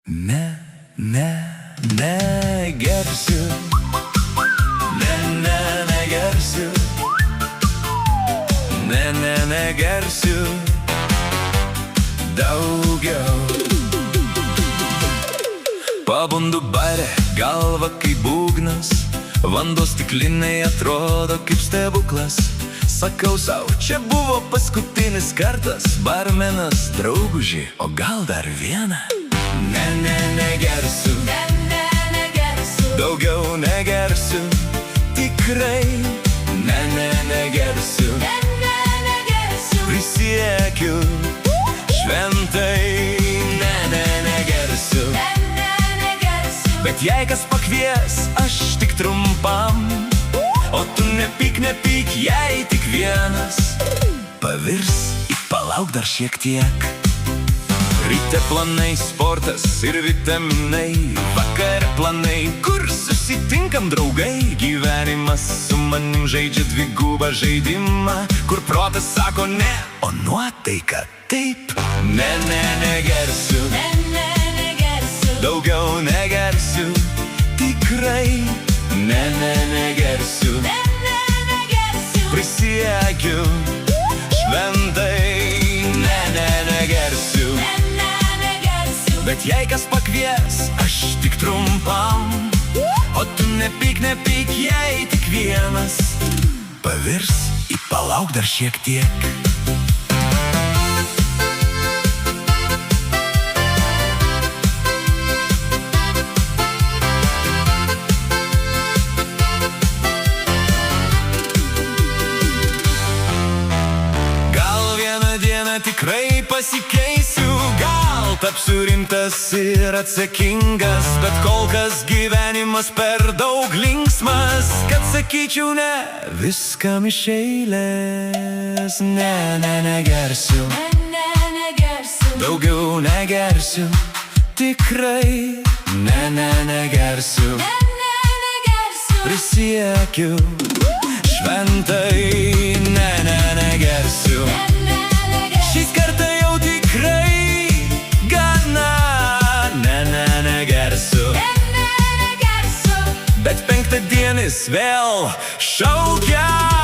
Negersiu. Negersiu. Negersiu daugiau. Pabundu bare, galva kaip būgnas, vanduo stikliniai atrodo kaip stebuklas. Sakau sau, čia buvo paskutinis kartas, barmenas drauguži, o gal dar vieną? Negersiu. Daugiau negersiu, tikrai. Negersiu. Prisiekiu šventai, negersiu. Bet jei kas pakvies, aš tik trumpam, o tu nepyk, jei tik vienas. Pavirs į palauk dar šiek tiek. Ryte planai, sportas ir vitaminai, vakare planai, kur susitinkam draugai. Gyvenimas su manim žaidžia dvigubą žaidimą, kur protas sako ne, o nuotaika taip. Negersiu. Daugiau negersiu, tikrai. Negersiu. Prisiekiu šventai, negersiu. Bet jei kas pakvies, aš tik trumpam, o tu nepyk, jei tik vienas. Pavirs į palauk dar šiek tiek. Tikrai pasikeisiu, gal tapsiu rimtas ir atsakingas, bet kol kas gyvenimas per daug linksmas, kad sakyčiau ne viskam iš eilės. Negersiu. Daugiau negersiu, tikrai. Negersiu. Prisiekiu šventai, negersiu. Šį kartą jau tikrai gana. Negersiu. Bet penktadienis vėl šaukia.